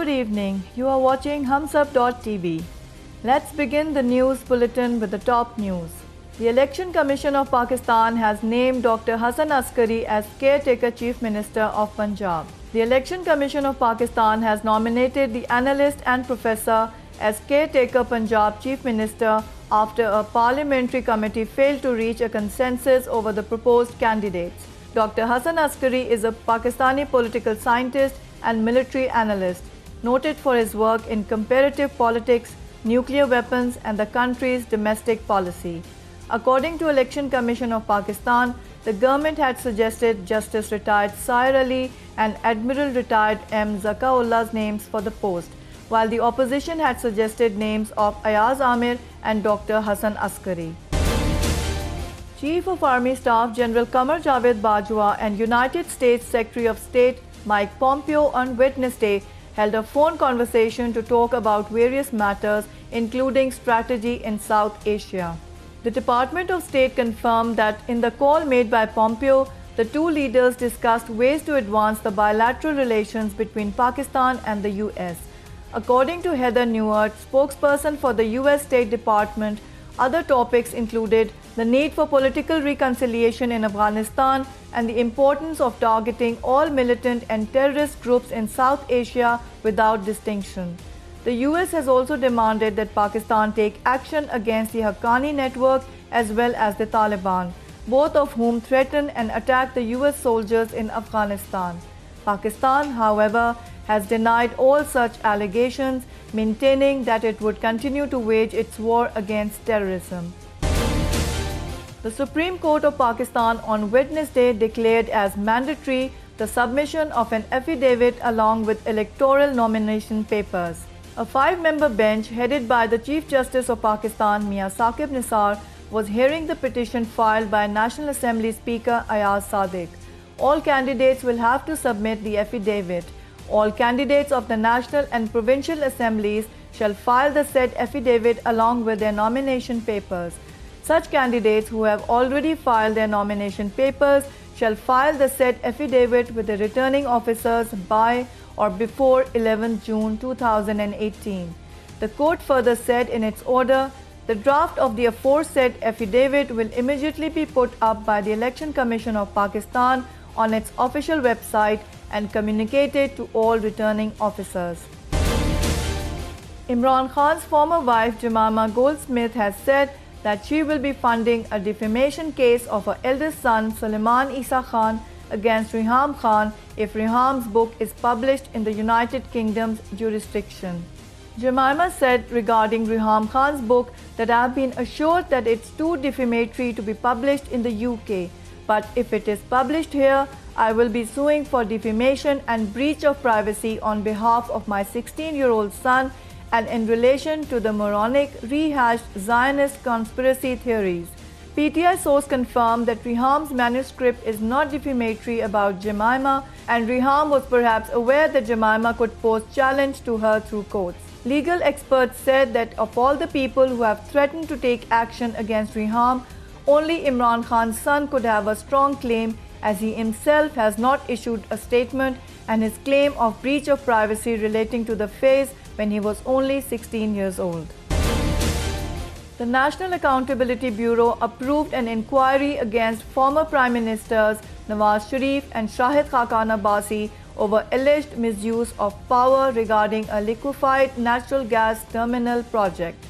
Good evening. You are watching HumSab.tv. Let's begin the news bulletin with the top news. The Election Commission of Pakistan has named Dr. Hassan Askari as caretaker Chief Minister of Punjab. The Election Commission of Pakistan has nominated the analyst and professor as caretaker Punjab Chief Minister after a parliamentary committee failed to reach a consensus over the proposed candidates. Dr. Hassan Askari is a Pakistani political scientist and military analyst, noted for his work in comparative politics, nuclear weapons, and the country's domestic policy. According to Election Commission of Pakistan, the government had suggested Justice retired Sair Ali and Admiral retired M. Zakaullah's names for the post, while the opposition had suggested names of Ayaz Amir and Dr. Hassan Askari. Chief of Army Staff General Qamar Javed Bajwa and United States Secretary of State Mike Pompeo on Wednesday held a phone conversation to talk about various matters, including strategy in South Asia. The Department of State confirmed that in the call made by Pompeo, the two leaders discussed ways to advance the bilateral relations between Pakistan and the US. According to Heather Nauert, spokesperson for the US State Department, other topics included the need for political reconciliation in Afghanistan and the importance of targeting all militant and terrorist groups in South Asia without distinction. The US has also demanded that Pakistan take action against the Haqqani network as well as the Taliban, both of whom threaten and attack the US soldiers in Afghanistan. Pakistan, however, has denied all such allegations, maintaining that it would continue to wage its war against terrorism. The Supreme Court of Pakistan on Wednesday declared as mandatory the submission of an affidavit along with electoral nomination papers. A five-member bench headed by the Chief Justice of Pakistan, Mia Saqib Nisar, was hearing the petition filed by National Assembly Speaker Ayaz Sadiq. All candidates will have to submit the affidavit. All candidates of the National and Provincial Assemblies shall file the said affidavit along with their nomination papers. Such candidates who have already filed their nomination papers shall file the said affidavit with the returning officers by or before 11 June 2018. The court further said in its order, the draft of the aforesaid affidavit will immediately be put up by the Election Commission of Pakistan on its official website and communicated to all returning officers. Imran Khan's former wife Jemima Goldsmith has said that she will be funding a defamation case of her eldest son Sulaiman Isa Khan against Reham Khan if Reham's book is published in the United Kingdom's jurisdiction. Jemima said regarding Reham Khan's book that I have been assured that it's too defamatory to be published in the UK, but if it is published here, I will be suing for defamation and breach of privacy on behalf of my 16-year-old son and in relation to the moronic, rehashed Zionist conspiracy theories. PTI source confirmed that Reham's manuscript is not defamatory about Jemima, and Reham was perhaps aware that Jemima could pose challenge to her through courts. Legal experts said that of all the people who have threatened to take action against Reham, only Imran Khan's son could have a strong claim, as he himself has not issued a statement, and his claim of breach of privacy relating to the phase when he was only 16 years old. The National Accountability Bureau approved an inquiry against former Prime Ministers Nawaz Sharif and Shahid Khaqan Abbasi over alleged misuse of power regarding a liquefied natural gas terminal project.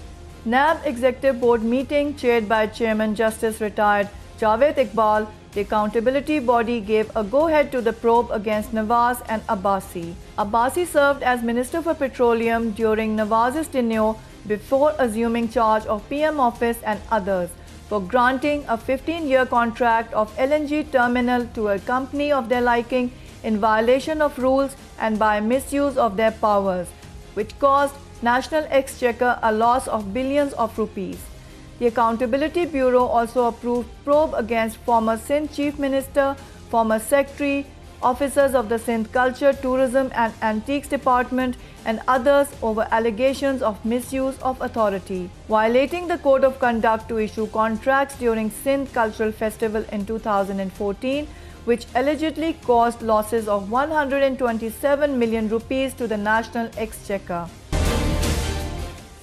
NAB Executive Board meeting chaired by Chairman Justice retired Javed Iqbal, the accountability body gave a go-ahead to the probe against Nawaz and Abbasi. Abbasi served as Minister for Petroleum during Nawaz's tenure before assuming charge of PM office and others for granting a 15-year contract of LNG terminal to a company of their liking in violation of rules and by misuse of their powers, which caused National Exchequer a loss of billions of rupees. The Accountability Bureau also approved probe against former Sindh Chief Minister, former Secretary, officers of the Sindh Culture, Tourism and Antiques Department and others over allegations of misuse of authority, violating the Code of Conduct to issue contracts during Sindh Cultural Festival in 2014, which allegedly caused losses of 127 million rupees to the national exchequer.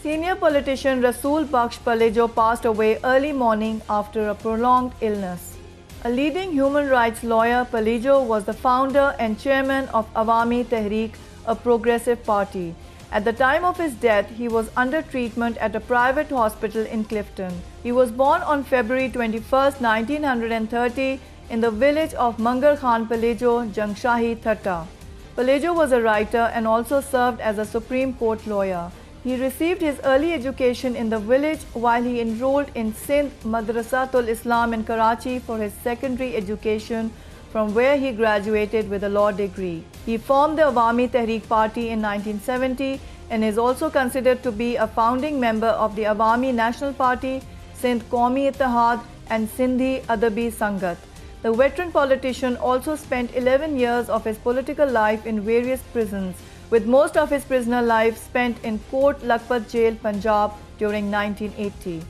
Senior politician Rasool Bakhsh Palejo passed away early morning after a prolonged illness. A leading human rights lawyer, Palejo was the founder and chairman of Awami Tehreek, a progressive party. At the time of his death, he was under treatment at a private hospital in Clifton. He was born on February 21, 1930, in the village of Mangar Khan Palejo, Jangshahi, Thatta. Palejo was a writer and also served as a Supreme Court lawyer. He received his early education in the village while he enrolled in Sindh Madrasatul Islam in Karachi for his secondary education, from where he graduated with a law degree. He formed the Awami Tehreek Party in 1970 and is also considered to be a founding member of the Awami National Party, Sindh Qaumi Ittihad and Sindhi Adabi Sangat. The veteran politician also spent 11 years of his political life in various prisons, with most of his prisoner life spent in Kot Lakhpat Jail, Punjab during 1980.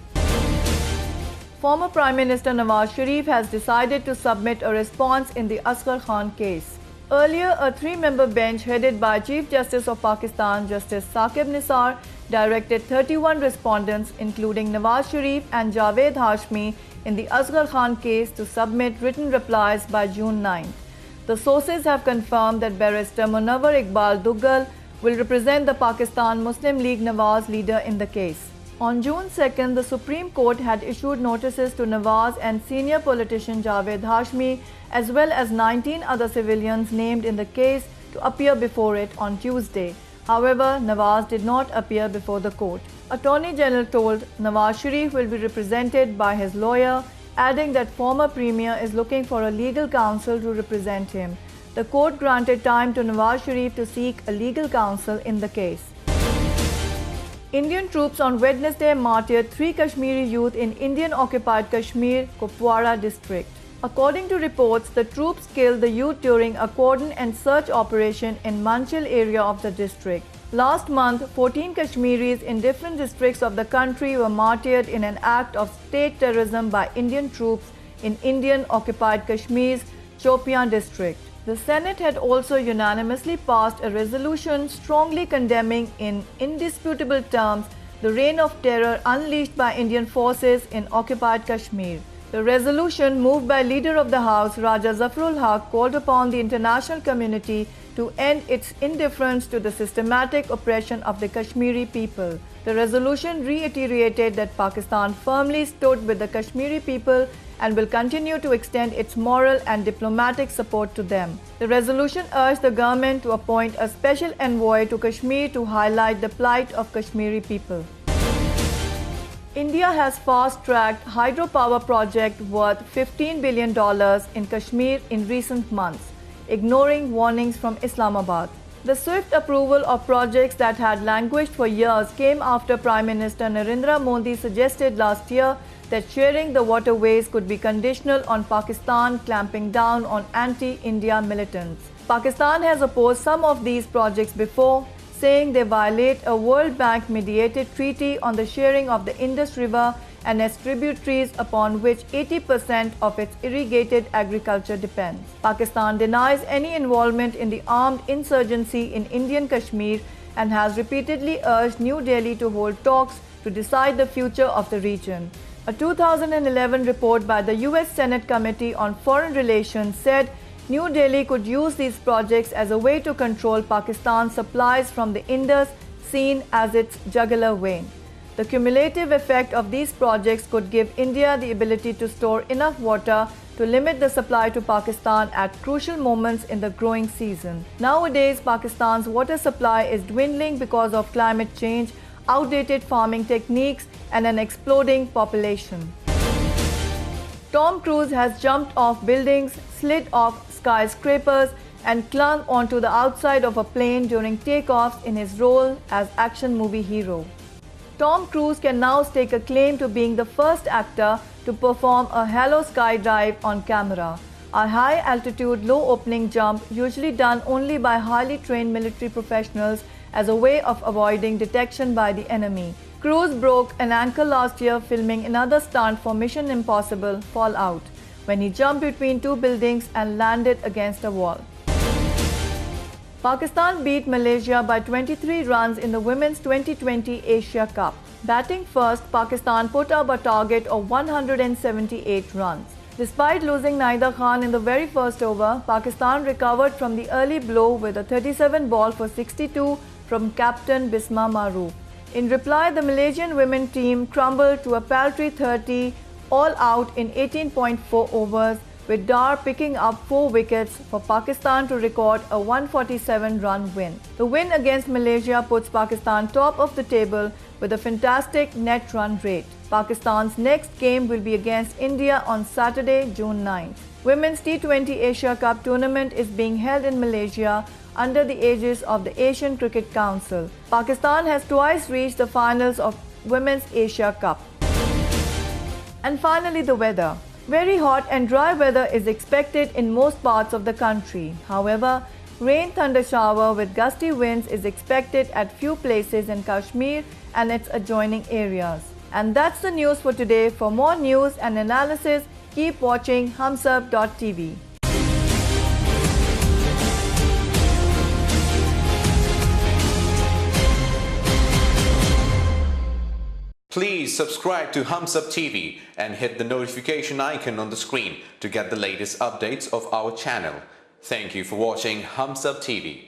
Former Prime Minister Nawaz Sharif has decided to submit a response in the Asghar Khan case. Earlier, a three-member bench headed by Chief Justice of Pakistan, Justice Saqib Nisar, directed 31 respondents, including Nawaz Sharif and Javed Hashmi, in the Asghar Khan case to submit written replies by June 9. The sources have confirmed that Barrister Munawar Iqbal Duggal will represent the Pakistan Muslim League Nawaz leader in the case. On June 2nd, the Supreme Court had issued notices to Nawaz and senior politician Javed Hashmi, as well as 19 other civilians named in the case, to appear before it on Tuesday. However, Nawaz did not appear before the court. Attorney General told Nawaz Sharif will be represented by his lawyer, adding that former Premier is looking for a legal counsel to represent him. The court granted time to Nawaz Sharif to seek a legal counsel in the case. Indian troops on Wednesday martyred 3 Kashmiri youth in Indian-occupied Kashmir, Kupwara district. According to reports, the troops killed the youth during a cordon and search operation in Manchil area of the district. Last month, 14 Kashmiris in different districts of the country were martyred in an act of state terrorism by Indian troops in Indian-occupied Kashmir's Shopian district. The Senate had also unanimously passed a resolution strongly condemning in indisputable terms the reign of terror unleashed by Indian forces in occupied Kashmir. The resolution, moved by Leader of the House Raja Zafarul Haq, called upon the international community to end its indifference to the systematic oppression of the Kashmiri people. The resolution reiterated that Pakistan firmly stood with the Kashmiri people and will continue to extend its moral and diplomatic support to them. The resolution urged the government to appoint a special envoy to Kashmir to highlight the plight of Kashmiri people. India has fast-tracked hydropower project worth $15 billion in Kashmir in recent months, ignoring warnings from Islamabad. The swift approval of projects that had languished for years came after Prime Minister Narendra Modi suggested last year that sharing the waterways could be conditional on Pakistan clamping down on anti-India militants. Pakistan has opposed some of these projects before, saying they violate a World Bank-mediated treaty on the sharing of the Indus River and its tributaries upon which 80% of its irrigated agriculture depends. Pakistan denies any involvement in the armed insurgency in Indian Kashmir and has repeatedly urged New Delhi to hold talks to decide the future of the region. A 2011 report by the US Senate Committee on Foreign Relations said New Delhi could use these projects as a way to control Pakistan's supplies from the Indus, seen as its jugular vein. The cumulative effect of these projects could give India the ability to store enough water to limit the supply to Pakistan at crucial moments in the growing season. Nowadays, Pakistan's water supply is dwindling because of climate change, outdated farming techniques, and an exploding population. Tom Cruise has jumped off buildings, slid off skyscrapers, and clung onto the outside of a plane during takeoffs in his role as action movie hero. Tom Cruise can now stake a claim to being the first actor to perform a halo skydive on camera, a high-altitude, low-opening jump usually done only by highly trained military professionals as a way of avoiding detection by the enemy. Cruise broke an ankle last year filming another stunt for Mission Impossible: Fallout. when he jumped between two buildings and landed against a wall. Pakistan beat Malaysia by 23 runs in the Women's 2020 Asia Cup. Batting first, Pakistan put up a target of 178 runs. Despite losing Naida Khan in the very first over, Pakistan recovered from the early blow with a 37 ball for 62 from captain Bisma Maroof. In reply, the Malaysian women team crumbled to a paltry 30 all out in 18.4 overs, with Dar picking up 4 wickets for Pakistan to record a 147-run win. The win against Malaysia puts Pakistan top of the table with a fantastic net run rate. Pakistan's next game will be against India on Saturday, June 9th. Women's T20 Asia Cup tournament is being held in Malaysia under the aegis of the Asian Cricket Council. Pakistan has twice reached the finals of Women's Asia Cup. And finally, the weather. Very hot and dry weather is expected in most parts of the country. However, rain thunder shower with gusty winds is expected at few places in Kashmir and its adjoining areas. And that's the news for today. For more news and analysis, keep watching humsab.tv. Please subscribe to Humsab TV and hit the notification icon on the screen to get the latest updates of our channel. Thank you for watching Humsab TV.